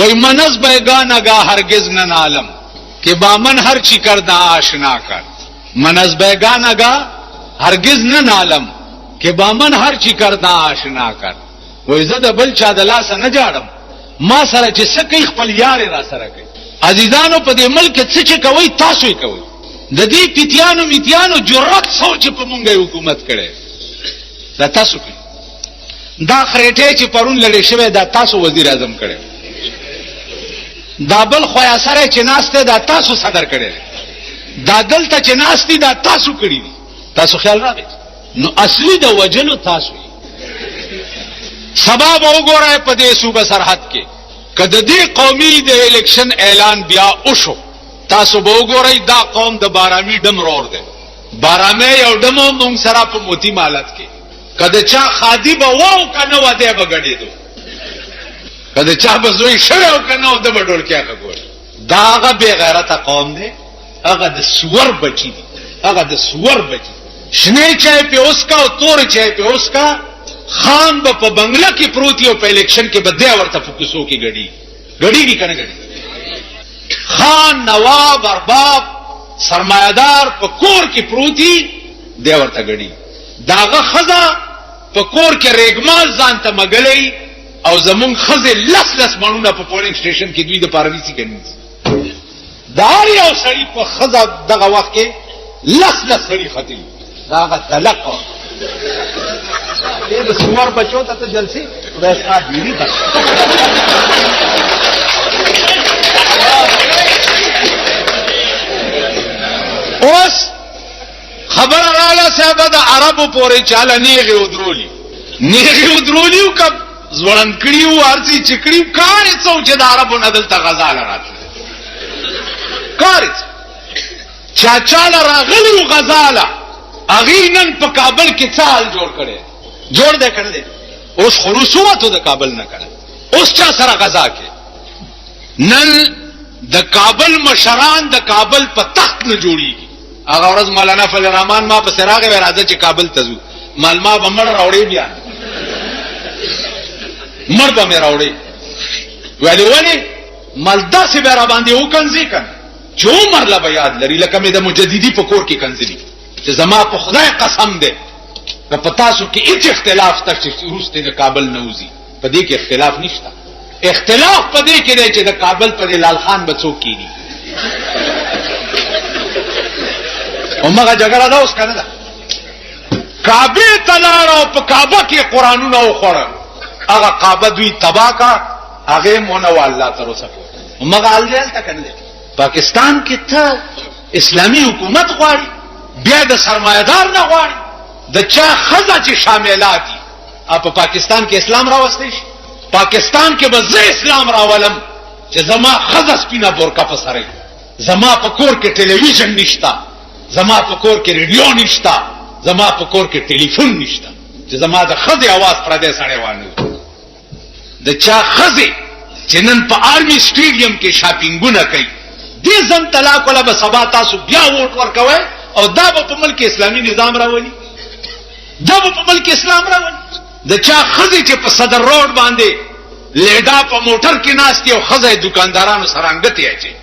वही मनस बैगानगा हरगिज न नालम कि बामन हर ची करदा आशना कर, मनस बैगानगा हरगिज न नालम कि बामन हर ची करदा आशना कर। वो इज्जत बल चा दला सा न जाड़म ما سره چې څه کوي خپل یار را سره کوي. عزیزانو په دې ملک څه چې کوي تاسو یې کوي. د دې پیتیانو میتیانو جرأت سوچ په مونږه حکومت کړي دا تاسو کوي. دا خریټه چې پرون لړې شوی دا تاسو وزیر اعظم کړي. دا بل خویا سره چې ناشته دا تاسو صدر کړي. دا دلته چې ناشتي دا تاسو کړي. تاسو خیال راغی نو اصلي د وجلو تاسو سبب وګورئ په دې صوبه سرحد کې کله دې قومي د الیکشن اعلان بیا وشو تاسو وګورئ دا قوم د بارامي ډم رور دی. بارامي یو ډمو مونږ سره په موتی مالت کې کله چا خادي به وو کنه وته بغړېدو کله چا به زوی شړو کنه د بډول کې هغه ګور دا هغه بے غیرته قوم دی. هغه د سور بچی دی. هغه د سور بچی شنه چای په اوس کا او تور چای په اوس کا خان با پا بنگلہ کی پروتی او پا الیکشن کے بدیا ورطا فکسو کی گڑی کی کنے گڑی خان نواب ارباب سرمایدار پا کور کی پروتی دیا ورطا گڑی داغا خزا پا کور کے ریگمال زانتا مگلی او زمون خزے لس منونا پا پولنگ سٹیشن کی دوی دا پارویسی کنی داری او سڑی پا خزا داغا وقت کے لس سڑی خطی داغا تلق یہ تو سوار بچو تھا تو جلسی ویسا بیری تھا. اوس خبر رااله صاحب د عربو پورې چاله نیغه ودرولی کب ځوړند کړیو ارزي چکړیو کار څو چې د عربو نه دلته غزاله راځي کار چا چاله راغلو غزاله اغینن په کابل کې څال جوړ کړي جوړ دې کړل. اوس خروسواتو د کابل نه کړل. اوس چا سره غزا کې نن د کابل مشران د کابل په تخت نه جوړیږي. هغه ورځ مولانا فضل الرحمن ما په سراغه راځي چې کابل ته ځو مالما بمړ راوړې بیا مړ به مې راوړې ولی مالدا سي به را باندې وکنځي کنه چې عمر لا یاد لري لکه مې د مجددي په کور کې کنځلي چې زما په خدای قسم ده که پتا سو کې هیڅ اختلاف تک چې روسته د کابل نوزي په دې کې اختلاف نشته. اختلاف په دې کې دی چې د کابل پر لال خان بچو کېږي همغه جګړه دا اوس کنه ده. کعبه تلارو په کعبه کې قرانونه وخوړل هغه کعبه دوی تبا کا هغه مونږ الله تر اوسه همغه الجل تک نه. پاکستان کې ته اسلامی حکومت غواړي بیا د سرمایدار نه غواړي د چا خزا چې شاملات دي په پاکستان کې اسلام راوستي شي. پاکستان کې به زه اسلام راولم چې زما خزا سپینا بورکا په سره زما په کور کې ټلویزیون نشتا زما په کور کې ریډیو نشتا زما په کور کې ټلیفون نشتا چې زما د خزې आवाज پر دې سره وانه د چا خزې چې نن په آرمي سټیډیم کې شاپینګونه کوي دې زم طلاق ولا به سبا تاسو بیا ووټ ورکوي او دا په ملک اسلامي نظام راولي دا په ملک اسلام راولي. د چا خزې چې په صدر روډ باندې لیډا په موټر کې ناشتي او خزې دکاندارانو سره انګتي اچي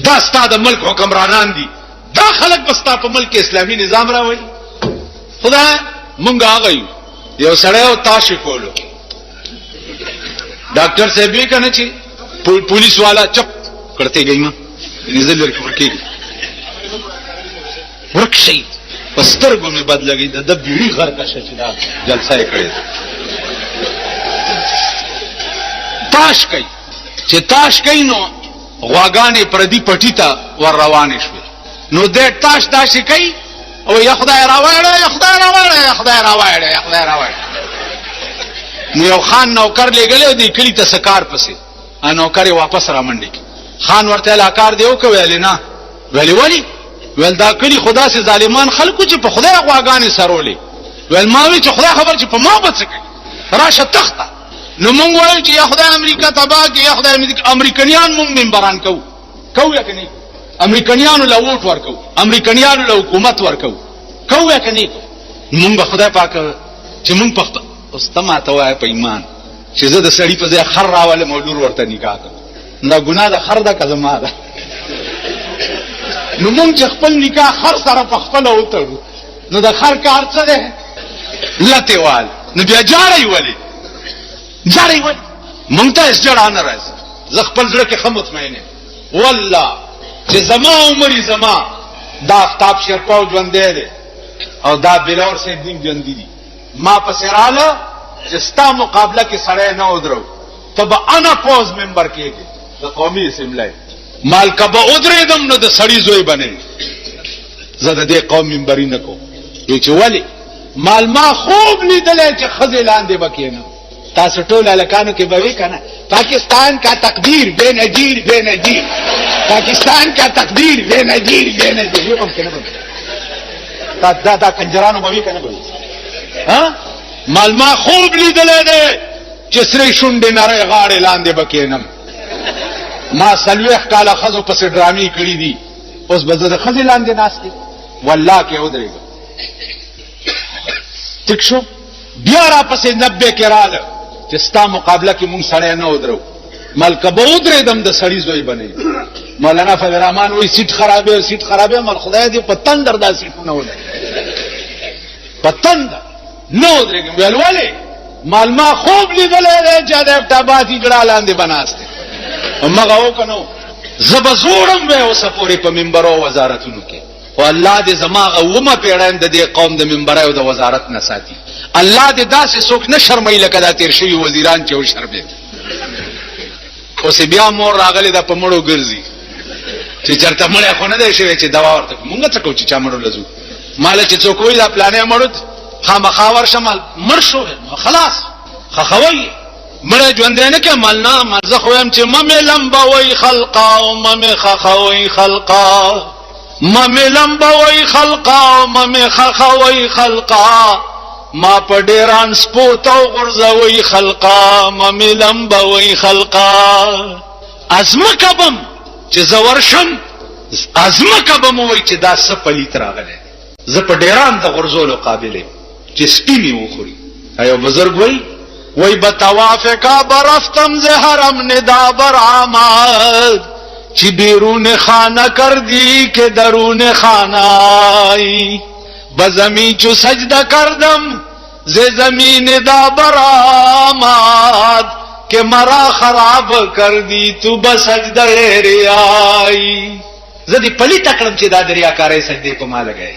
دا ستاسو د ملک حکمرانان دي دا خلک بستا په ملک اسلامي نظام راولي. خدا مونږ هغه یو سړی او تاسو کولو ډاکټر صاحب یې کنه چې پولیس والا چپ کرتے گئی ما نزل ورکی ورکشي پسترګو می بد لګي د بیړي غر کا شچدا جلسه کړي تاش کوي چې تاش کوي نو غواګانې پردي پټی ته ور روانې شوې نو دې تاش داشي کوي او یا خدای راوړې یا خدای راوړې یا خدای راوړې یا خدای راوړې نو یو خان نوکر لګلې دی کلی ته سکار پسې ا نوکر واپس را منډي خان ورته لاکار دیو کوي نه ولی ول دا کلی خدا سے ظالمان خلکو چې په خدای غواګانې سرولې ول ماوي چې خدای خبر چې په ما بچکې راشه تخته نو مونږ وایو چې یا خدای امریکا تبا کې یا خدای امریکایان مونږ منبران کوو یا کني امریکایانو له ووټ ورکو امریکایانو له حکومت ورکو کوو یا کني مونږ خدای پاک چې مونږ په استماته وای په ایمان چې زه د سړی په ځای خر راولم او لور ورته نکاح کوم. دا ګناه د خر ده که زما ده؟ نو مونږ چې خپل نکاح خر سره په خپله وتړو نو د خر کار څه دی؟ لته وال. نو بیا جاړی ولې؟ جاړی ولې؟ مونږ ته هېڅ جړا نه راځي. زه خپل زړه کې ښه مطمئن یم والله چې زما عمر زما دا آفتاب شیرپاو ژوندی دی او دا بلور صاحب دیم ژوندي دي. ما پسې راله چې ستا مقابله کې سړی نه ودرو ته به انا پوز ممبر کېږي د قومي اسمبلی. مال که به ودرېدم نو د سړي زوی به نه وي. زه د دې قوم ممبري نه کوم. چې ولې مال ما خوب لیدلی چې ښځې لاندې به کېنم. تاسو ټول هلکانو کې به وي که نه پاکستان کا تقدیر بے نظیر بے نظیر پاکستان کا تقدیر بے نظیر بے نظیر. یو هم که نه به دا کنجرانو به وي که نه به وي؟ مال ما خوب لیدلی دی چې سرې شونډې نری غاړې لاندې به کېنم. ما 40 کاله ښځو پسې ډرامې کړي دي اوس به زه د ښځې لاندې ناست یم والله کې ودرېږم. ټیک شو. بیا را پسې 90 کې راله چې ستا مقابله کې مونږ سړی نه ودرو. مال که به ودرېدم د سړي زوی به نه یم. مولانا فضل الرحمن وایي سیټ خرابې سیټ خرابې مال خدای دې په تندر دا سیټ نه ودرېږي په تندر نه ودرېږم. ویل ولې؟ مال ما خوب لیدلی دی چې د ابټابادي جړه لاندې به ناست دی. همغه و که نو زه به زوړم وی اوسه پورې په ممبرو او وزارتونو کې. خو الله دې زما اومه پیړۍ د دې قوم د ممبرۍ او د وزارت نه ساتي. الله دې داسې څوک نه شرموي لکه دا تېر شوي وزیران چې وشرمېد. اوس بیا مور راغلې ده په مړو ګرځي چې چېرته مړی خو نه دی شوی چې دوا ورته مونږ څه کوو چې چا مړو له ځو. ماله چې څوک وایي دا پلانې مړو خامخا ورشه مړ شو خلاص خخوی مړی ژوندی نه کې مال نه مال زه خو یم چې ممې لمبوئ خلقا او ممې خخوئ خلقا ممې لمبوئ خلقا او ممې خخوئ خلقا ما په ډیران سپورت او غورځوئ خلقا ممې لمبوئ خلقا. ازمکه بم چې زه ورشم ازمکه به مو وایي چې دا څه پلیت راغلی زه په ډیران د غورځولو قابل یم چې سپی مې وخوري. ایو بزرگ وی بطواف کا برفتم ز حرم ندا برآمد چی بیرون خانہ کر دی کہ درون خانہ آئی بزمی چو سجدہ کردم ز زمین دا برآمد کہ مرا خراب کر دی تو بسجدہ ریائی. زدی پلی تکڑم چی دا دریاکارے سجدے پا ما لگئے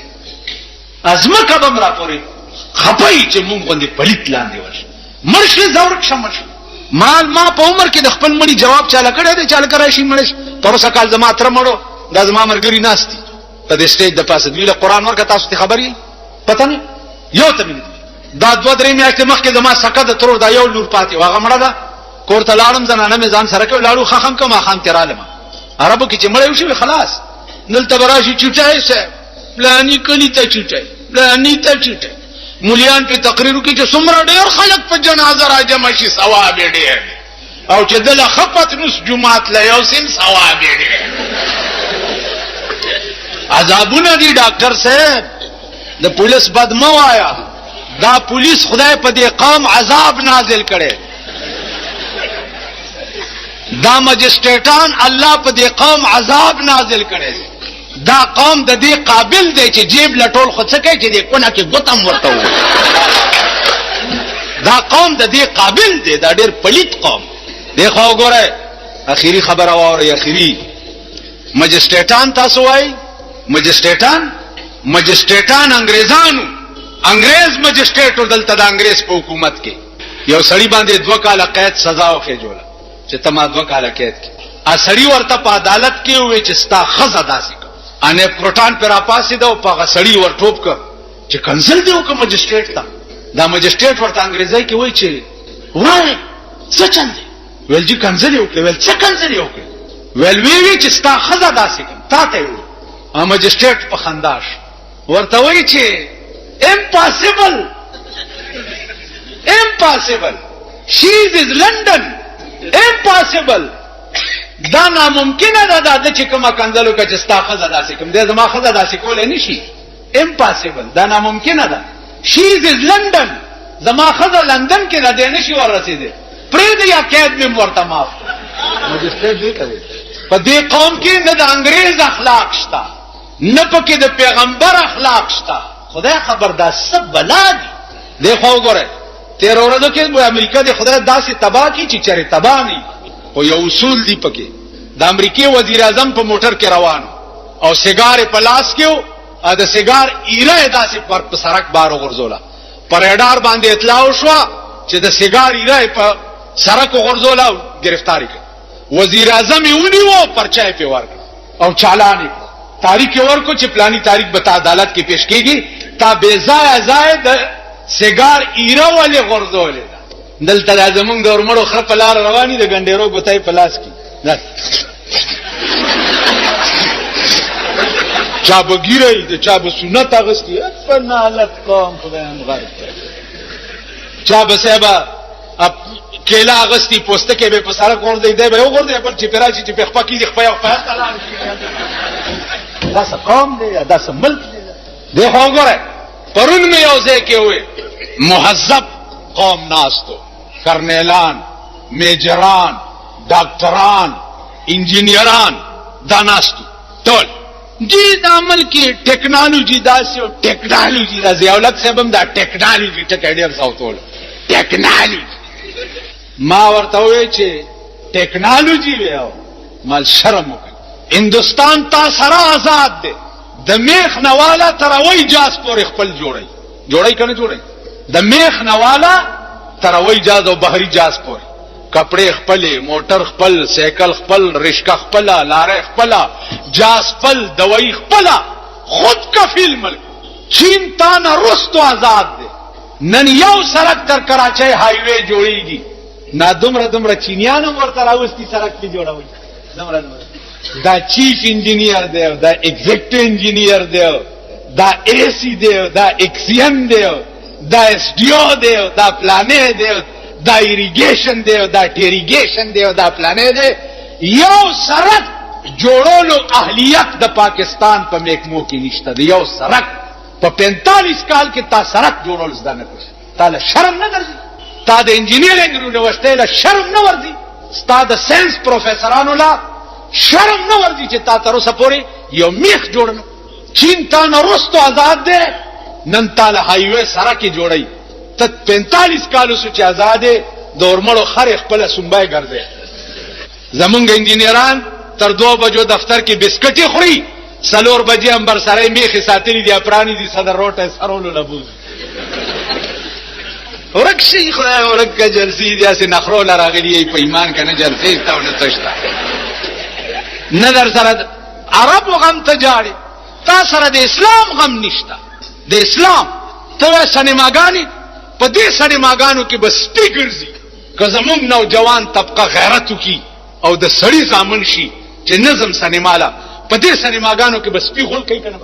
ازمکه بم را پوری خپای چې مونږ باندې پلیت لاندې ورش مرشه زورک شمش. مال ما په عمر کې د خپل مړي جواب چاله کړی دی چاله کرای شي مړش. تر کال زما تر مړو دا زما مرګري ناشتي په دې سټیج د پاسه دی له قران ورکه تاسو ته خبرې پته نه یو ته مين دا 2-3 میاشتې مخکې زما سکه د تر دا یو لور پاتې واغه مړه ده کور ته لاړم زنانه مې ځان سره کې لاړو خخم کوم خام ترالم عربو کې چې مړ شي خلاص نلته براشي چټای شه پلاني کلی ته چټای پلاني ته چټای مولیان په تقریر کې چې څومره ډېر خلک په جنازه راجمع شي ثواب ډېر او چې دله خپت نس جمعات لا یو سین ثواب ډېر. عذابونه دي ډاکټر صاحب د پولیس بدمو آیا دا پولیس خدای په دې قوم عذاب نازل کړي دا مجسټریټان الله په دې قوم عذاب نازل کړي. دا قوم د دې قابل دی چې جیب لټول خو څه کوي چې دې کونه کې ګوتم ورته و. دا قوم د دې قابل دی دا ډېر پلیت قوم دی. خو وګوره اخیری خبره واوري اخیری مجسټریټان تاسو وای مجسټریټان انګريز مجسټریټ دلته د انګريز په حکومت کې یو سړی باندې 2 کاله قید سزا وکړه چې تما 2 کاله قید کې ا سړی ورته په عدالت کې وې چې ستا خزه داسې انه پروټان پر اپاسې دا په سړی ور ټوپ ک چې کنسل دی وکم مجسټریټ تا دا مجسټریټ ورته انګريزي کې وای چې وای څه چند ویل چې کنسل یو ویل څه کنسل یو ویل وی چې ستا خزه داسې کوم تا ته وي ا مجسټریټ په خنداش ورته وای چې impossible she is London impossible دا ناممکنه ده د چې کومه کنځلو کې چې ستا خزه داسې کوم دې زما خزه داسې کول نه شي impossible دا ناممکنه ده she is London زما خزه لندن کې نه دی نشي ورسېده پرې دی یا قید مې ورته معاف مجسټریټ دی کوي په دې قوم کې نه د انګريز اخلاق شته نه پکې د پیغمبر اخلاق شته خدای خبر دا سب بلا دي دیکھو ګوره 13 ورځو کې د امریکا د خدای داسې تباہ کی چې چره تباہ نه او یو اصول دی پکې د امریکای وزیر اعظم په موټر کې روان او سیګار په لاس کې او د سیګار ایره داسې پر سړک بار غرزولا پر رډار باندې اطلاع شو چې د سیګار ایره په سړک غرزولا گرفتاری کړ وزیر اعظم یې ونیو پرچای په ورکړ او چالان تاریخ ورکو چې پلانی تاریخ به عدالت کې پیش کیږي تا بے ځای زائد سیګار ایره ولې غرزولې دلته زمونږ د ورمړو خر په لار رواني د ګنډېرو ګوتای په لاس کې چا به ګیرای د چا به سنت اغستی په نالت قوم خدایم غرب چا به سبا کېلا اغستی پوسټه کې به په سره کور دی به یو ور دی پر چې پراچی چې په خپل کې د خپل خپل تعالی دا څه قوم دی دا څه ملک دی د هوګره پرون مې یو ځای کې وې مهذب قوم ناستو کرنیلان میجران ډاکټران انجینیران دا ناستو ټول جی د عمل کې ټیکنالوژي داسې او ټیکنالوژي راځي او لکه سبم دا ټیکنالوژي ټکی ډیر ساوتول ټیکنالوژي ما ورته وې چې ټیکنالوژي ویو مال شرم وکړ هندستان تا سره آزاد دی د میخ نواله تروي جاز پورې خپل جوړي کنه جوړي د میخ نواله تروي جاز او بحري جاز پورې کپڑے خپل موټر خپل سایکل خپل رشکا خپل لارې خپل جاز خپل دوی خپل خود کفیل ملک چین تا نه رستو آزاد دی نن یو سړک تر کراچۍ های وے جوړیږي نا دومره چینیانو ورته راوستي سړک په جوړوي دا چیف انجینیر دی دا ایگزیکټیو انجینیر دی دا ای سی دی دا ایکسین دی دا اس ډی او دی دا پلانې دی دا ایریګیشن دی دا ټیریګیشن دی دا پلانې دی یو سړک جوړولو اهلیت د پاکستان په میکمو کې نشته دی یو سړک په 45 کال کې تا سړک جوړول زده نه کړ تا له شرم نه ګرځي تا د انجینیرینګ یونیورسيټي له شرم نه ورځي ستا د ساينس پروفیسورانو له شرم نه ورځي چې تا تر اوسه پورې یو میخ جوړنه چین تا نه رستو آزاد دی نن تا له هایوې سره کې جوړي ته 45 کالو سو چې آزاد دی د ورمړو خر خپل سنبای ګرځي زمونږ انجینیران تر 2 بجو دفتر کې بسکټي خوري 4 بجې انبر سره میخ ساتلي دی پرانی دي صدر روټه سرولو لبوز ورکشي خدای ورکه جلسي دي اسه نخرو لراغلي په ایمان کنه جلسي تاونه تشتا نظر سره عرب غم تجاري تا سره د اسلام غم نشتا د اسلام ته سینماګانی په دې سینماګانو کې بس سپیکرزي که زموږ نوجوان طبقه غیرت وکي او د سړی ځامن شي چې نظم سینمالا په دې سینماګانو کې بس پیغول کوي کنه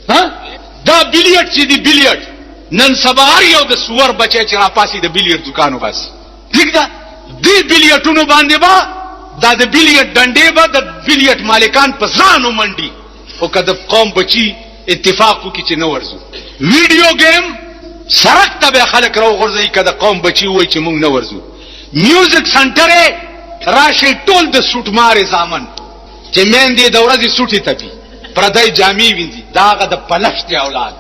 ها دا بیلیټ چې دی بیلیټ نن سبا یو د سور بچی چې را پاسي د بیلیټ دکانو بس ٹھیک ده دې بیلیټونو باندې با دا د بیلیټ ډنډې به د بیلیټ مالکان په ځانو منډي او کله قوم بچي اتفاق وکړي چې نو ورزو ویډیو گیم سرک ته خلک راو غورځي کله قوم بچي وای چې مونږ نو ورزو میوزیک سنټر راشي ټول د سوټ مارې ځامن چې مین دي د ورځې سوټي تپي پردای جامې وینځي داغه د پلشت اولاد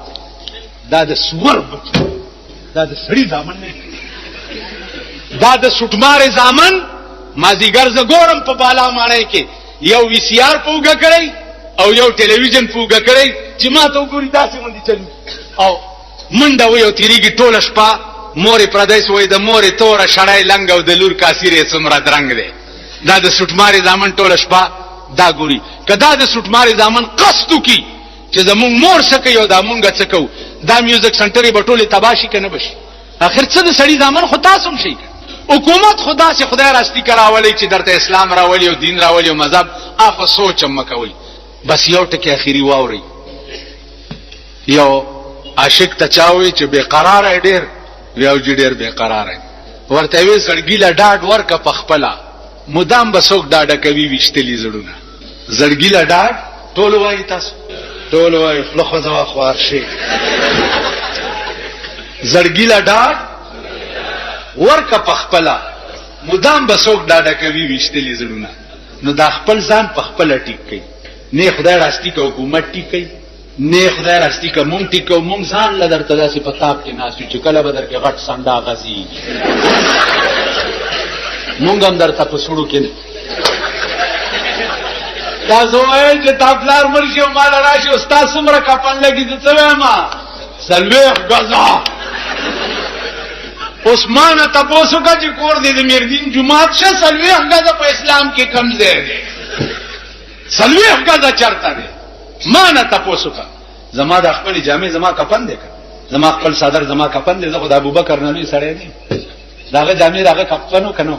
دا د سور بچي دا د سړي ځامن نه دا د سوټ مارې ځامن مازیګر ز ګورم په بالا مانای کې یو وی سی آر پوګه کړی او یو ټلویزیون پوګه کړی چې ما ته وګوري داسې مونږ چلو او منډه ویو تیریږي ټوله شپه مورې پردیس وای د مورې توره شړای لنګ او د لور کاسیره څومره درنګ دی دا د سټماري ځامن ټوله شپه دا ګوري کدا د سټماري ځامن قصدو کی چې زمون مور سکه یو دا مونږ څکو دا میوزیک سنټرې بټوله تباشي کنه بشي اخر څه د سړی ځامن خو تاسو هم شي حکومت خدا سے خدای راستی کراولې چې درته اسلام راولي او دین راولي او مذهب اخو سوچ مکوي بس یو ټکی اخیری واوري یو عاشق تچاوي چې بے قرار ډېر یو ډېر بے قرار ورته وی زړګیله ډاډ ورکه پخپلا مدام بسوک ډاډه کوي وشتلی زړونه زړګیله ډاډ ټول وای تاسو ټول وای خلخو زوا خوار شي زړګیله ډاډ ورکه پخپلا مدام بسوک ډاډه کوي وشتلې زړونه نو دا خپل ځان په خپل ټیک کوي نه خدای راستی کو حکومت ټیک کوي نه خدای راستی کو مونږ ټیک کو مونږ ځان لدرته داسې پتاب کې ناسو چې کله بدر کې غټ سندا غزي مونږ هم درته په سړو کې دا زوای چې تاسو مرشي او مال راشي استاد څومره کپن لګي څه وایم سلوخ غزا عثمان تاسو کا چې کور دې د میردین جمعات شه سلوخ غزا په اسلام کې کم ځای دی سلوخ غزا چرته دی ما نه تاسو کا زما د خپل جامع زما کفن دی زما خپل صدر زما کفن دی زه د ابوبکر نه لوي سړی دی داغه جامع داغه کفنو کنو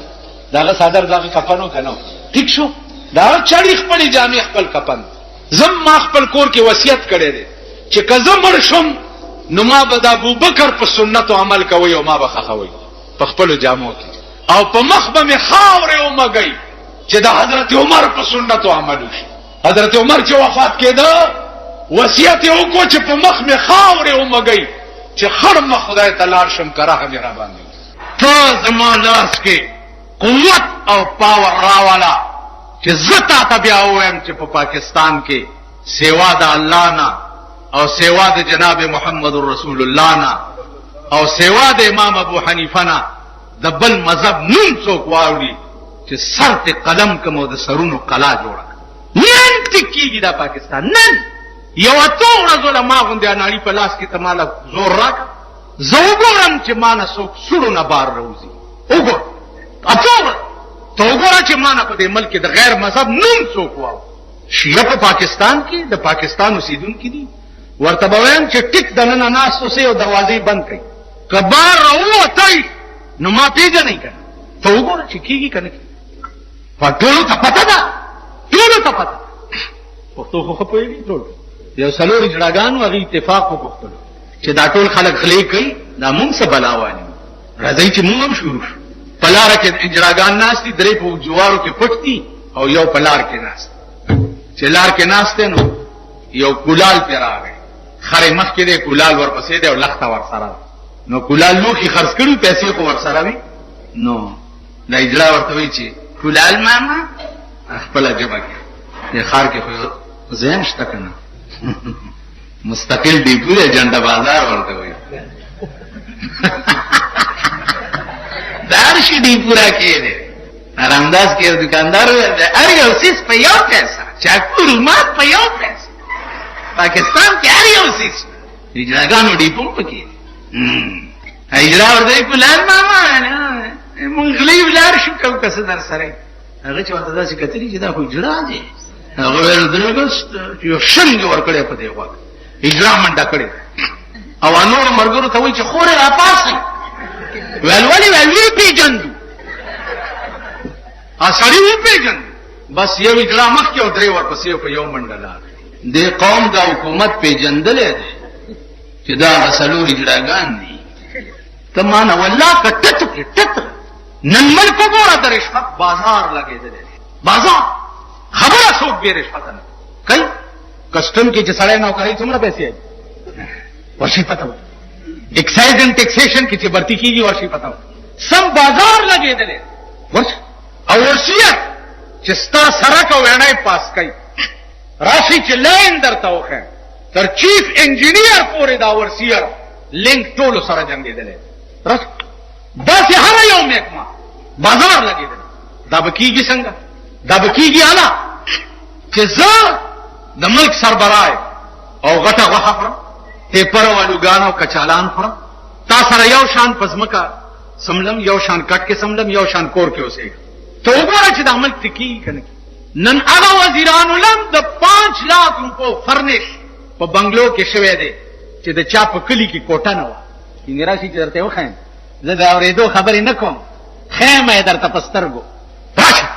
داغه صدر داغه کفنو کنو ٹھیک شو دا چړی خپل جامع خپل کفن زم ما خپل کور کې وصیت کړی دی چې کزه مړ شم نو ما به د ابوبکر په سنت عمل کوي او ما به خخوي په خپل جامو کې او په مخ به می خاورې او مګي چې د حضرت عمر په سنت عمل وشي حضرت عمر چې وفات کېده وصیت یې وکړ چې په مخ می خاورې او مګي چې خړ مخ خدای تعالی شم کرا مې را باندې ته زما لاس کې قوت او پاور راوالا چې زتا ته بیا وایم چې په پاکستان کې سیوا د الله نه او سیوا د جناب محمد رسول الله نه او سیوا د امام ابو حنیفه نه د بل مذهب نوم څوک واوري چې سر ته قلم کوم د سرونو قلا جوړه نن ټکیږي دا پاکستان نن یو اتوړه ظلما غوندې اناړي په لاس کې تماله زور راک زه وګورم چې مانه څوک سړو نه بار روزي وګور اتوړه ته وګوره چې مانه په دې ملک کې د غیر مذهب نوم څوک واو شیعه په پاکستان کې د پاکستان اوسیدونکو دي ورته وایم چې ټیک دننه ناس اوسې او دروازې بند کړي کبار راووتای نو ما پیژنې کړه ته وګوره چې کیږي کنه ټولو ته پته ده ټولو ته پته پښتو خو پوهېږي ټول یو څلور جړاګانو هغه اتفاق وکړل چې دا ټول خلک غلې کوي دا مونږ څه بلاوانی راځي چې مونږ هم شروع شو پلار کې اجراګان ناس دي درې په جوارو کې پټتي او یو پلار کې ناس چې لار کې ناس ته نو یو کولال پر راغی خره مخ کې دی کولال ورپسې دی او لخته ور سره نو کولال لوخي خرڅ کړو پیسې خو ور سره وي نو دا اجرا ورته وی چې کولال ماما خپل جبا کې خار کې خو زین شته کنه مستقل دی پورے جنډه بازار ورته وي دار شي دی پورا کې دی رامداس کې دکاندار هر یو سیس په یو پیسې چاکو رومات په یو پیسې پاکستان کې هر یو سیس اجراګانو دی په کې اجرا ورته کولار ماما مونږ غلي ولار شو کو کس در سره هغه چې ورته داسې کتلی چې دا خو اجرا دی هغه ول درګست یو څنګه ورکړې په دی وخت اجرا منډه کړې او انور مرګرو ته وایي چې خورې را پاسې ولولي پیجندو اصلي وی پیجندو بس یو اجرا مخ کې او درې ورپسې په یو منډه لار دې قوم دا حکومت پیجندلې ده چې دا اصلو اجراګان دي تمانه والله کټت کټت نن ملک وګوره د رشوت بازار لګېدل بازار خبره څوک به رشوت نه کوي کسٹم کې چې سړی نوکری څومره پیسې ورشي پته ایکسایز اینڈ ټیکسیشن کې چې برتی کیږي ورشي پته سم بازار لګېدل ورش او ورشي چې ستا سره کو ورنای پاس کوي راشي چې لاین درته وخه تر چیف انجینیر پورې دا ورسیر لینک ټول سره جنگېدل راس دا سه هر یو میکما بازار لګېدل دا بکیږي څنګه دا بکیږي انا چې زه د ملک سربرای او غټه غوخه خورم پیپر والو غانو کچالان خورم تا سره یو شان پزمکا سملم یو شان کټ کې سملم یو شان کور کې اوسې ته وګوره چې د عمل تکی کنه نن هغه وزیرانو لم د 5 लाख روپو فرنش په بنگلو کې شوه دي چې د چا په کلی کې کوټه نه و چې راشي چې درته وخایم زه دا اورېدو خبرې نه کوم خیمه درته پسترګو راشه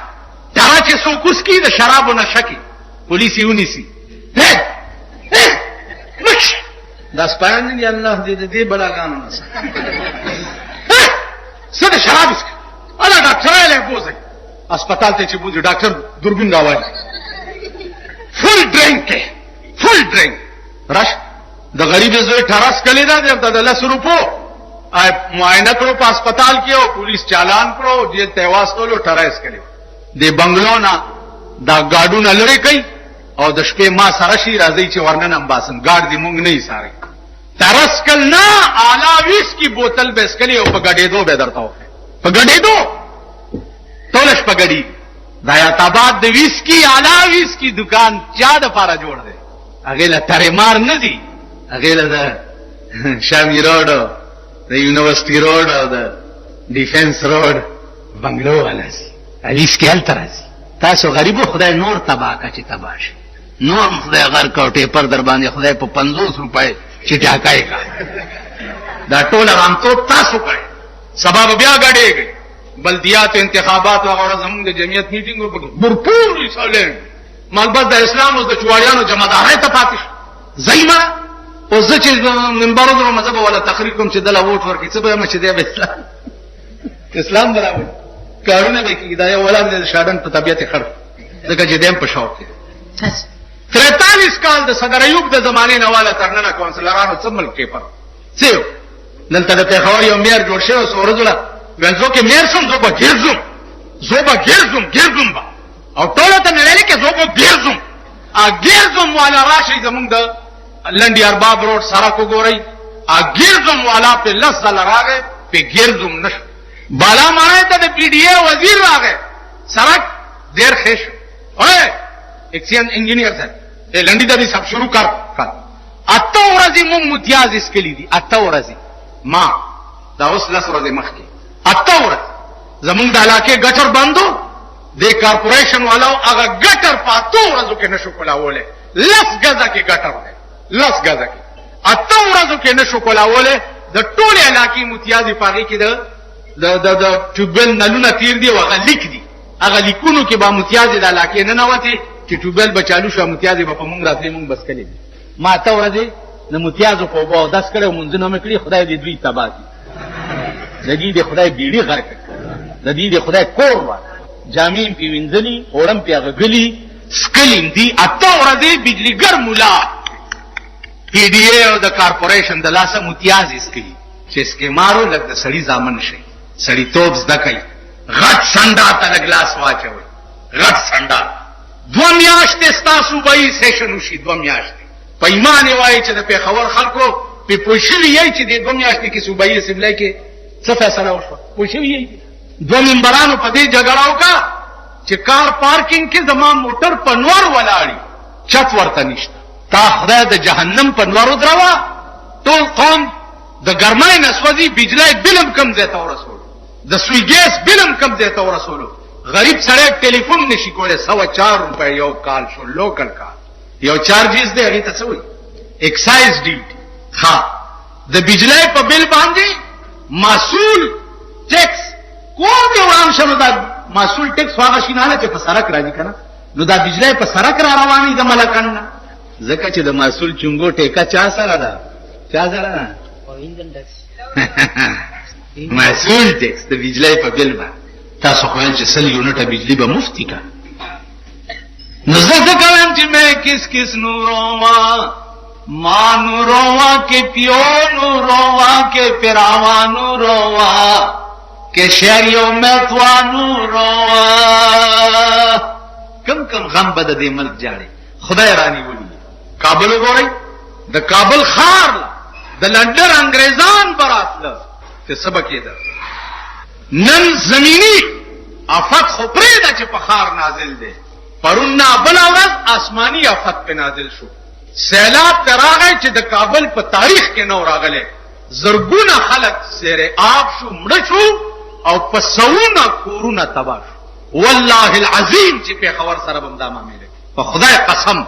دا چې څوک اوس کې د شرابو نشه کې پولیس یې ونیسي مش دا سپاین دی الله دې دې بلاګانو نه څه د شراب اسکه الا ډاکټر له بوزي अस्पताल ته چې بوزي ډاکټر دوربین راوړي فل ډرینک راش د غریب زوی ټراس کلی دا د 10 روپو معاینه کړو په هسپتال کې او پولیس چالان کړو جیل ته واستولو ټرایس کړو د بنگلو نه دا گاډونه لری کوي او د شپې ما سره شي راځي چې ورننم باسم ګاډ دې مونږ نه یې ساري ترسکل نه اعلی ویس کی بوتل به اسکلی او په غډېدو به درته و په غډېدو تولش په غډې دا یا تابات د ویس کی اعلی ویس کی دکان چا د پاره جوړ دی هغه له ترمار نه دی هغه له شامی روډ د یونیورسيټي روډ او د ډیفنس روډ بنگلو والا سي الیس کې هل ترازي تاسو غریبو خدای نور تبا کا چې تبا شي نور خدای غر کوټه پر در باندې خدای په 50 روپے چې ټاکای کا دا ټول رام تو تاسو کوي سبب بیا غړېږي بلدیات انتخابات وغیرہ زموږ د جمعیت میټینګ وکړو برپور رساله مالبت د اسلام او د چواريانو جماعتای ته پاتې زایما او زه چې منبر درو مذهب ولا تقریر کوم چې دلا ووټ ورکړي څه به مچ دی اسلام اسلام برابر کارونه به کې دا یو ولادت د شاډن په طبيعت خړ ځکه چې دیم په شوق کې 43 کال د صدر ایوب د زمانه نه والا ترنه کونسلرانو څمل کې پر څه دلته د پیښور یو میر جوړ شو سورزله ونځو کې میر سم زوبه ګرځم با او ټول ته نه لري کې زوبه ګرځم والا راشي زمونږ د لنډي ارباب روډ سره کو ګوري ګرځم والا په لس راغې په ګرځم نش بالا مانه ته د پی ډی اے وزیر راغې سړک ډیر خش اوه ایکسین انجینیر سره لنډي د دې سب شروع کړ اته ورځې مو متیاز اسکلی دي اته ورځې ما دا اوس لس ورځې مخکې اته ورځې زمونږ د علاقې ګټر بندو د کارپوریشن والو هغه ګټر پاتو ورځو کې نشو کولاوله لس غزا کې ګټر دی لس غزا کې اته ورځو کې نشو کولاوله د ټول علاقې متیازي پاږي کې د ټوبل نلونه تیر دی هغه لیک دي هغه لیکونو کې با متیازي د علاقې نه نوته چې ټوبل بچالو شو متیازي په مونږ راتلې مونږ بس کړي ما ته ورځي د متیازو په بو داس کړو مونږ نه مکړي خدای دې دوی تباہ کړي د دې خدای بیړي غرق د دې خدای کور وا جامین پی وینځلي اورم پی غلي سکلین دی اته ورځي بجلیګر مولا پی ډی اے او د کارپوریشن د لاسه متیاز اسکي چې اسکي مارو لګ د سړی ځامن شي سړی توپ زده کوي غټ سنډا ته ګلاس واچوي غټ سنډا دوه میاشتې ستاسو به سیشن وشي دوه میاشتې پېمانه وایي چې د پیښور خلکو په پوښلي یي چې د دوه میاشتې کې صوبایي سیملای کې څه فیصله وشو پوښلي یي دوه منبرانو په دې جګړه وکړه چې کار پارکینګ کې زما موټر په نور ولاړی چت ورته نشته تا خدای د جهنم په نور دروا ټول قوم د ګرمای نسوځي بجلی بلم کم ځای ته ورسول د سوی ګیس بلم کم ځای ته ورسول غریب سره ټلیفون نشي کولای 104 روپے یو کال شو لوکل کال یو چارجز دی هغه ته څه وي ایکسایز ډیوټي ها د بجلی په بل باندې مسؤل ټیکس کوم دی وران شنو دا مسؤل ټیکس واغ شیناله چې په سرک راځي کنه نو دا بجلی په سرک را رواني د ملکان زکه چې د مسؤل چنګو ټیکا چا سره ده چا سره ده انجن ټیکس مسؤل ټیکس د بجلی په بل باندې تاسو خو چې سل یونټه بجلی به مفتی کا نو زه کوم چې مې کس نوروا ما نوروا کې پیو نوروا کې پیراوا نوروا کې شهريو مې توانو روا کم غم بد دې ملک جاړي خدای رانی ولي کابل وګورئ د کابل خار د لندن انګريزان براتله چې سبق یې ده نن زمینی افت خو پرې ده چې په خار نازل ده پرونه بل ورځ آسماني افت په نازل شو سیلاب تراغی چې د کابل په تاریخ کې نو راغله زرګونه خلک سره آب شو مړ شو او په سونه کورونه تباہ شو والله العظیم چې په خبر سره بم دا معاملې په خدای قسم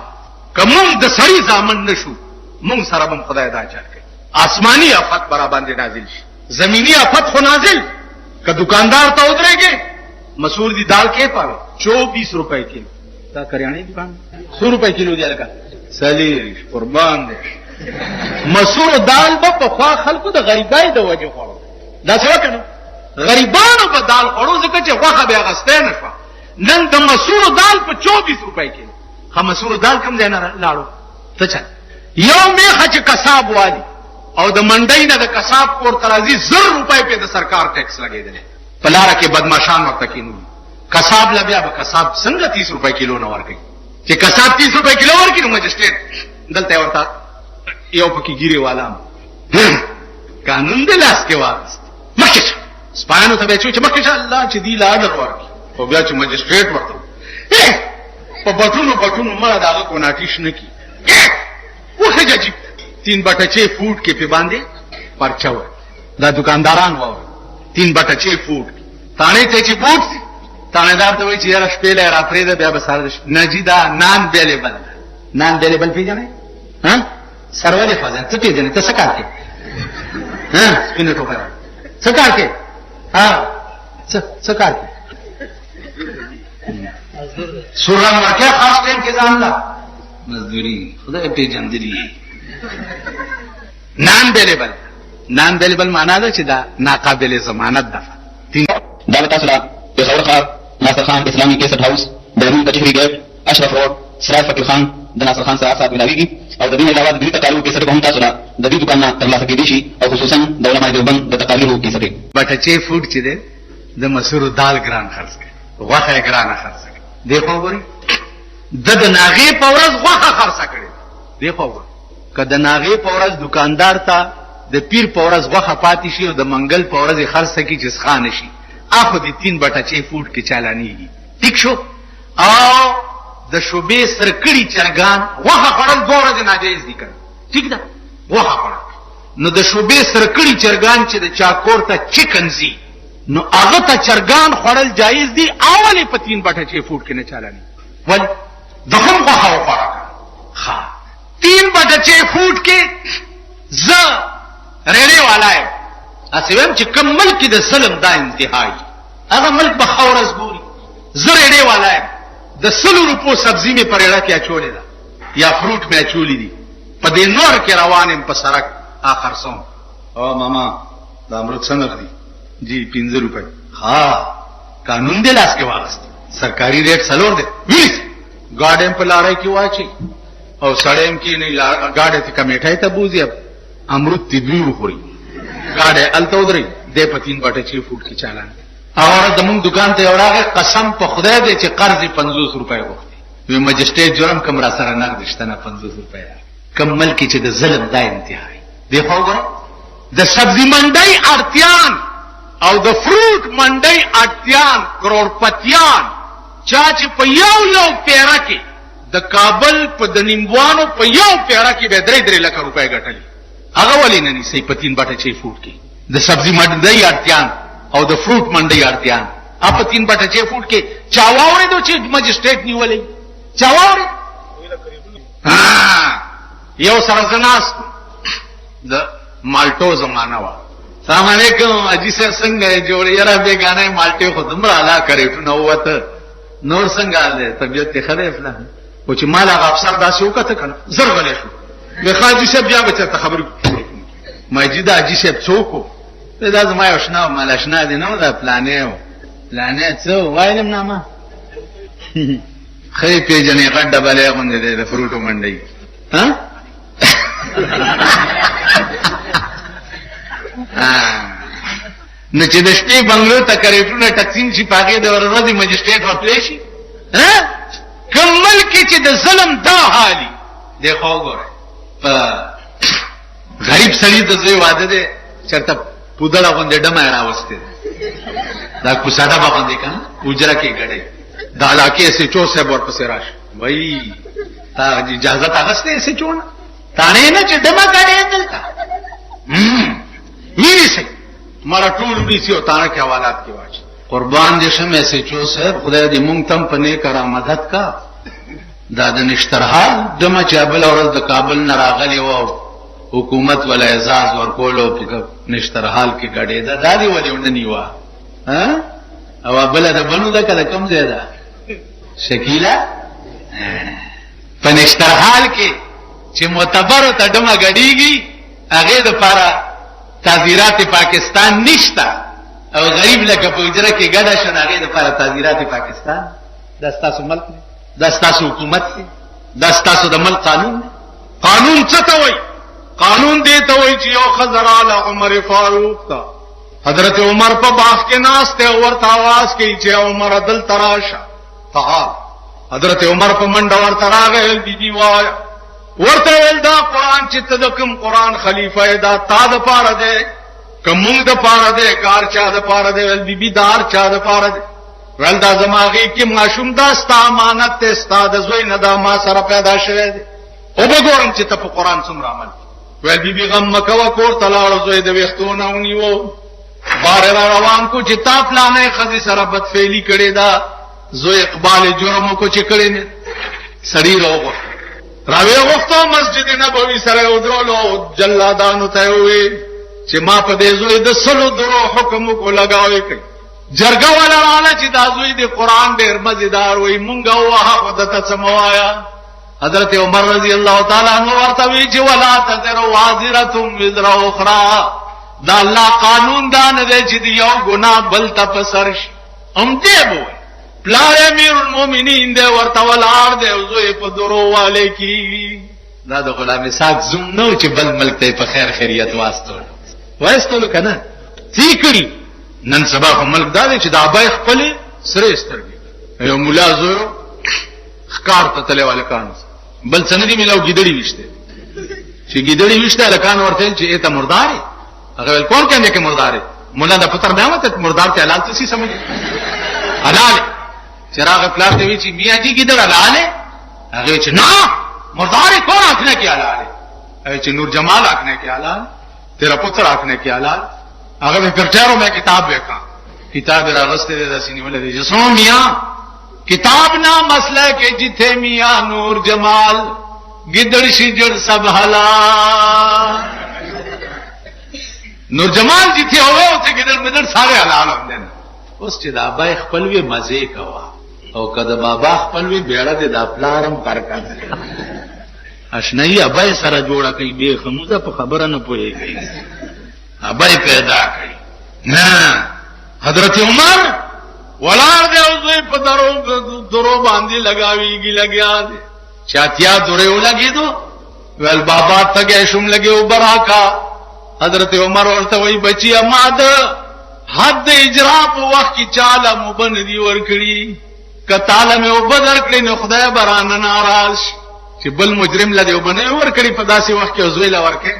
کوم د سړي ځامن نشو مونږ سره بم خدای دا چل کوي آسماني افت برابر باندې نازل شي زمینی افت خو نازل که دکاندار ته ودرېږي مسور دی دال کې پاوي 24 روپے کیلو دا کریانه دکان 100 روپے کیلو دی لګا سلیریش قربان دې مسور دال په خوا خلکو د غریبای د وجه خورو دا څه وکړو غریبانو په دال خورو ځکه چې واخه بیا غسته نه شو نن د مسور دال په 24 روپے کیلو هم مسور دال کم ځای نه لاړو ته چا یو میخه چې کساب والی او د منډۍ نه د کساب کور ترازی 100 روپۍ په د سرکار ټیکس لګیدل په لار کې بدمعشان ورته کینو کساب لبیا به کساب څنګه 30 روپۍ کیلو نه ورکړي چې کساب 30 روپۍ کیلو ورکړي نو مجسټریټ دلته ورته یو پکې ګیره والا قانون د لاس کې واغست مخکې سپانو ته چې مخکې الله چې دی لا در ورکړي او بیا چې مجسټریټ ورته په بټونو ما داغه کو ناټیش نه کی وخه جی 3/6 فوټ کې په باندې پرچا و دا دکانداران و 3/6 فوټ تانه ته چې فوټ تانهدار ته وایي چې یاره شپې له راترې ده بیا به سره نجیدا نان بیلیبل پیژنې ها سروري فازن ته پیژنې ته څه کار کې ها سپینه ټوپه څه کار کې ها څه کار کې سوران ورکه خاص ټیم کې ځان لا مزدوري خدای پیژندلی نان بیلیبل معنا ده چې دا ناقابل ضمانت ده دا تاسو لا پیښور ښار ناصر خان اسلامي کیسټ هاوس بیرون کچهری ګیټ اشرف روډ سراج فقیر خان د ناصر خان سره ملاویږي او د دې علاوه د دې تقاریرو کیسټ کوم تاسو لا د دې دکان نه ترلاسه کېدي شي او خصوصا د علماء دیوبند د تقاریرو کیسټ بټچې فوډ چې ده د مسور دال ګران خرڅ کړي غوښه ګران خرڅ کړي دیکھو ګوري د ناغي پورز غوښه خرڅ کړي دیکھو کله ناغي پورز دکاندار ته د پیر پورز غوښه پاتې شي او د منګل پورز خرڅ کی چې ښخانه شي اخو دي 3/6 فوټ کې چالانيږي ټیک شو او د شوبې سرکړی چرګان غوښه خورل ګوره د ناجیز دي کړ ټیک ده غوښه خورل نو د شوبې سرکړی چرګان چې د چاکور ته چکنزي نو هغه ته چرګان خورل جایز دي اولی په 3/6 فوټ کې نه چالاني ول دغه غوښه وخوره ها 3/6 فوټ کې ز ریړې والای اسویم چې کوم ملک د ظلم دا انتهایی هغه ملک به خورز ګوري زړې والای د 100 روپو سبزی می پرېړه کې اچولې ده یا فروټ می اچولې دي په دې نور کې روانم په سرک اخر سوم او ماما دا امرت څنګه دي جی 15 روپے ها قانون دې لاس کې واغست سرکاري ریټ سلور دي ویس ګاډم په لارای کې واچي او سړیم کې نه ګاډه ته کمیټای ته بوزي امرت تدوی خوري ګاډه الته ودري د په 3/6 فوټ کې چالان اور د مونږ دکان ته وراغه قسم په خدای دې چې قرض 50 روپے وغوښتي وی مجسټریټ جرم کم را سره نقد شته نه 50 روپے کم ملک چې د ظلم دا انتهایی دی خو وګوره د سبزی منډي ارتيان او د فروټ منډي ارتيان کروڑپتیان چا چې په یو پیرا کې د کابل په د نیموانو په یو پیرا کې به 3 لک روپے ګټلي هغه ولې نه ني 3/6 فوټ کې د سبزی منډي ارتيان او د فروټ منډي ارتيان اپ 3/6 فوټ کې چاواورې دوی چې مجسټریټ نیولې چاواورې یو سره زناس د مالټو زمانہ وا السلام علیکم اجي سره څنګه جوړ یاره بیگانه مالټي خو دمر اعلی کړې نو وته نور څنګه ده طبيعت خراب نه او چې مال هغه افسر داسې وکړه کنه زر غلې شو به خاجي شه بیا به ته خبر ماجد اجي شه څوک دا زما یو شنه مال شنه دي نو دا پلانې څو وایم نامه خې پیجنې غډه بلې غونډې د فروټو منډي ها نو چې د شپې بنگلو ته کریټونه تقسیم شي پاګې د ورځې مجسټریټ ورتلی شي ها کوم ملک چې د ظلم دا حالي دی خو ګوره په غریب سړي د زوی واده دی چرته پودړه غونډه ډمه راوسته دا کو ساده باندې کنه اجره کې غړې دا علاقې سه چو سه ور پسې راش وای تا اجازه تاغسته سه چون تانه نه چې ډمه غړې دلته ویسه مارا ټول دې او تانه کې حوالات کې واچ قربان دې شمه سه چو سه خدای دې مونږ تم پنه کرا مدد کا دا د نشترحال دمه چې بل اورز د کابل نه راغلی وو حکومت ولا اعزاز ورکولو په نشترحال کې غړې ده دا دی ولې ونني وا ها او بل د بنو ده کله کم زیاده شکیلا په نشترحال کې چې معتبر ته دمه غړيږي هغه د پاره تعزیرات پاکستان نشتا او غریب لکه په اجره کې ګډه شنه هغه د لپاره تعزیرات پاکستان داستاسو ملک داستاسو حکومت داستاسو د ملک قانون څه ته وای قانون دیتا ہوئی چی یو خزرال عمر فاروق تا حضرت عمر پا باغ کے ناستے ورطا آواز کی چی عمر دل تراشا تعال حضرت عمر پا منڈا ورطا راغیل بی بی وایا ورطا ویل دا قرآن چی تدکم قرآن خلیفہ دا تا دا پارا دے کمونگ دا پارا دے کار چا دا پارا دے ویل بی بی دار چا دا پارا دے ویل دا زماغی کی معشوم دا ستا امانت تے ستا دا زوی ندا ما سر پیدا شوے دے او بگورم چی تا پا قرآن سمر عمل ویل بی بی غم مکوا کور تلاړ زوی د وختونه ونیو بار را روان کو چې تا پلانې خزي سره بدفعلی کړي دا زوی اقبال جرم کو چې کړي نه سړی راغو راوی وختو مسجد نبوي سره ودرولو جلادانو ته وي چې ما په دې زوی د سلو درو حکم کو لگاوي کړي جرګه ولا رااله چې دا زوی د قران ډېر مزیدار وي مونږه واه ودته سموایا حضرت عمر رضی اللہ تعالیٰ عنہ ورتوی چی ولا تزر وازرتم وزر اخرى دا اللہ قانون دان دے چی دیو گناہ بلتا پسرش دے بوئے پلار امیر المومنین دے ورتولار دے وزوی پا درو والے کی دا دا غلام ساک زم نو چی بل ملک تے پا خیر خیریت واسطولو کنا تیکری نن سبا خو ملک دا دے چی دا آبای خپلی سریستر گی ایو مولا زورو خکار ته تله والکان بل سندي ملاو گیدړي وشته چې گیدړي وشته لکان ورته چې ایته مرداري هغه کون کنده کې مرداري مولا د پتر نعمت مردار ته حلال څه سمجھ حلال چراغ پلار دی چې میاں جی گیدړ حلال هغه چې نه مرداري کون اخنه کې حلال ہے چې نور جمال اخنه کې حلال تیرا پتر اخنه کې حلال هغه به پرچارو میں کتاب وکا کتاب راغسته د سینې ولې جسم میاں کتاب نا مسئلہ کے جتھے میاں نور جمال گدڑ شجر سب حلا نور جمال جتھے ہوئے ہوتے گدڑ مدڑ سارے حلال ہوں دینا اس چی دا بای خپلوی مزے کوا او کدا بابا خپلوی بیڑا دے دا پلارم کرکا دے اشنائی ابای سارا جوڑا کئی بے خموزہ پا خبرہ نہ پوئے گئی ابای پیدا کئی نا حضرت عمر ولار دے اوزوی پا درو باندی لگاویگی لگیا دے چاتیا دریو لگی دو ویل بابا تگے شم لگے او براکا حضرت عمر ورته وی بچی اما دا حد اجرا پا وقت کی چالا مبندی ورکڑی کتالا میں او بدر کڑی نو خدای برانا ناراض چی بل مجرم لدے او بندی ورکڑی پا داسی وقت کی اوزوی لورکے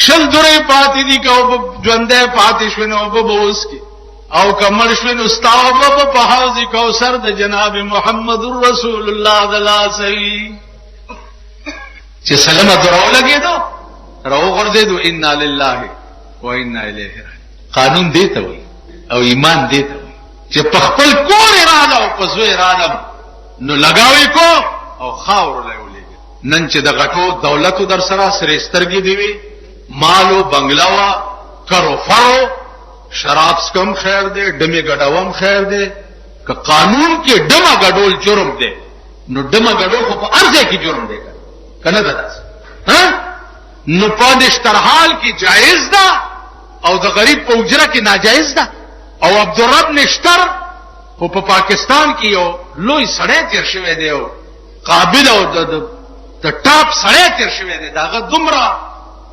شل دری پاتی دی که او جوندے پاتی شوین او ببوز کی او کمل شوین استاو بابا پا حوزی کوثر د جناب محمد رسول اللہ دلا سوی چی سلم درو لگے دو رو غردے دو انا للہ و انا الیہ راجعون قانون دیتا ہوئی او ایمان دیتا ہوئی چی پخپل کور ارادہ او پزو ارادہ نو لگاوی کو او خاور لے گی نن چی دا غٹو دولتو در سرا سریسترگی دیوی مالو بنگلاوا کرو فرو شراب سکم خیر دے ڈمی گڑاوم خیر دے کہ قانون کے ڈما گڑول جرم دے نو ڈما گڑول کو ارزے کی جرم دے کر کنا دا ہاں نو پادش ترحال کی جائز دا او دا غریب پا اجرہ کی ناجائز دا او عبدالرب نشتر او پا پاکستان کی او لوی سڑے تیر شوے دے او قابل او دا ٹاپ سڑے تیر شوے دے دا غد دمرا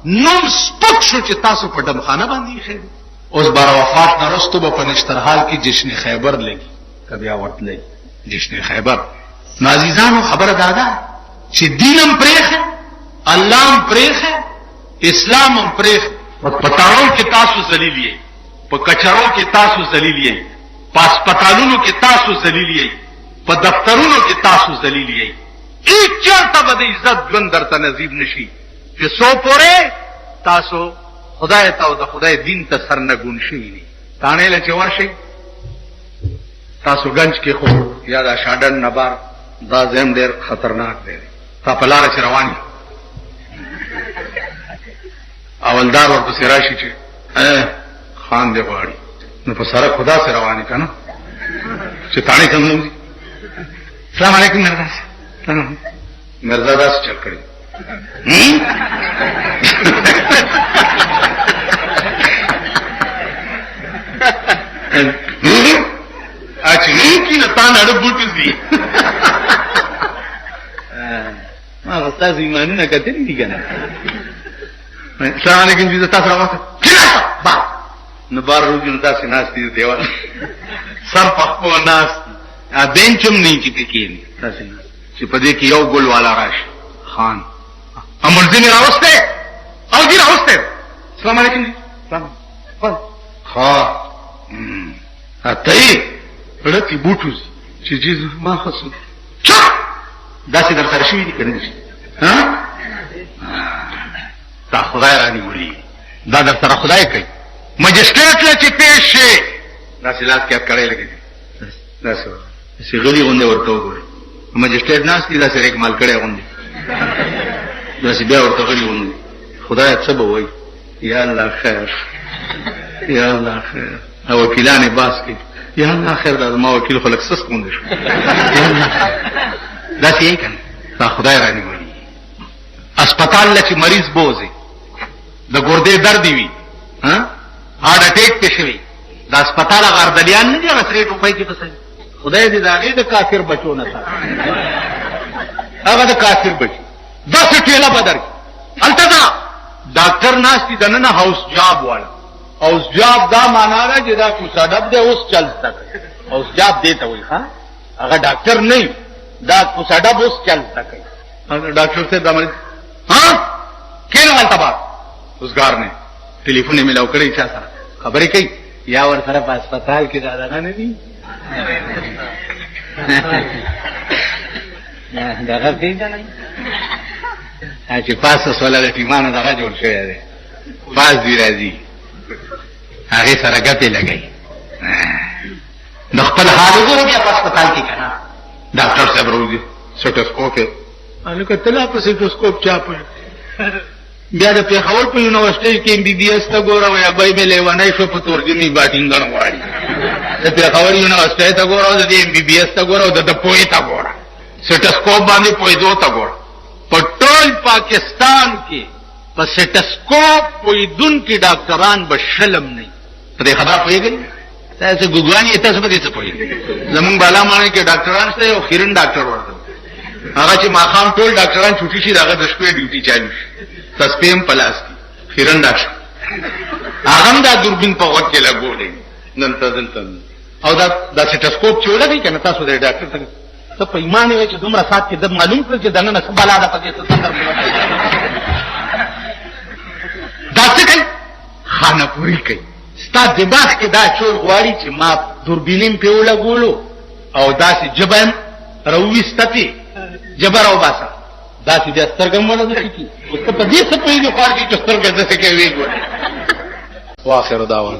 نوم سپک شو چی تاسو پا ڈمخانہ باندی خیر اس بار وفات نرستو با پنشترحال کی جشن خیبر لگی کبھی آورت لگی جشن خیبر نازیزانو خبر دادا چی دینم پریخ ہے اللہم پریخ ہے اسلامم پریخ ہے پتاروں کے تاسو زلیلیے پا کچروں کے تاسو زلیلیے پا اسپتالونو کے تاسو زلیلیے پا دفترونو کے تاسو زلیلیے ایک چرتا با دا عزت جوندر تا نزیب نشی کہ سو پورے تاسو خدای تا او د خدای دین ته سرنګون شي تانه له چور شي تاسو گنج کې خو یا دا شاډن نبار دا زم ډیر خطرناک دی تا په لار چې رواني اولدار ورته راشي چې خان دی غواړي نو په سره خدا سره رواني کنه چې تانه څنګه السلام علیکم مرزا داس چل کړی اچھا کی نتان اڑ بوٹ سی ما غستا ایمان نه کته دي کنه السلام علیکم جی تاسو راوته با نو بار روزي نو تاسو ناس دي دیوال سر په ناس ا بنچم نه چې کېنی تاسو چې په دې کې یو ګل والا راشي خان امرزي نه راوسته او دې راوسته السلام علیکم جی سلام ها اته رتی بوټوز چې جز ما خصو دا څه در سره شي دي کنه ها تا خدای را نیولې دا در سره خدای کوي مجسټریټ له چې پیښ شي دا سلاس کې کړی لګي دا څه غلي غونډه ورته وګوري مجسټریټ ناس دي دا سره کمال کړي غونډه دا چې بیا ورته غلي غونډه خدای څه به وایي یا الله خیر یا الله خیر او وکیلان باس کې یا الله خیر دا ما وکیل خلک سس کوند شو دا څه کوي دا خدای را نیولې اسپیټال لکه مریض بوزي د ګردې درد وي ها هارت اٹیک ته شوی دا اسپیټال غردلیان نه دي غسرې ټوپای کې پسې خدای دې دا د کافر بچو نه تا هغه د کافر بچو دا څه ټیلا بدر التدا ډاکټر ناس دي دنه هاوس جاب والا هاوس جاب دا معنا را چې دا کو ساډب دې اوس چلتا هاوس جاب دې ته وي ها هغه ډاکټر نه دا کو ساډب اوس چلتا کوي هغه ډاکټر ته دمر ها کله ولته با روزګار نه ټلیفون یې ملاو کړی چا سره خبرې کوي یا ور سره په هسپتال کې دا نه دي دا غوښتي نه چې پاسه سوال د ټیمانو دغه جوړ شوی دی باز دی راځي هغه سره ګټه لګي نو خپل حال وګورئ بیا په هسپتال کې کنه ډاکټر صاحب روزي سټوسکوپ الکه تلا په سټوسکوپ چا په بیا د پیښور په یونیورسيټي کې MBBS ته ګورو یا بای مې لیوانای شو په تورجمي باټینګ غواړي د پیښور یونیورسيټي ته ګورو د MBBS ته ګورو د پوي ته ګورو سټوسکوپ باندې پوي دوه ته ګورو په ټول پاکستان کې په سټوسکوپ پوي دن کې ډاکټران بشلم نه په خبره پويږي تاسو ګوګواني تاسو به څه پويږي زمون بالا مانه کې ډاکټران ته یو خیرن ډاکټر ورته هغه چې ماخام ټول ډاکټران چھوټي شي داغه د شپې ډیوټي چالو شي تسپیم پلاس کی خیرن ډاکټر هغه دا دوربین په وخت کې لګولې نن تاسو او دا سټوسکوپ چې ولګي کنه تاسو د ډاکټر ته په ایمان وي چې دومره سات کې د معلوم کړ چې دنه سباله ده پکې څه څنګه دا څه کوي خانه پوری کوي ستا دماغ کې دا چور غواړي چې ما دوربینم په ولګولو او دا چې جبم رويستتي جبر او باسا دا چې د سترګم ولا د کی او په دې څه په دې خور کې چې سترګې د څه کوي واخر دعوان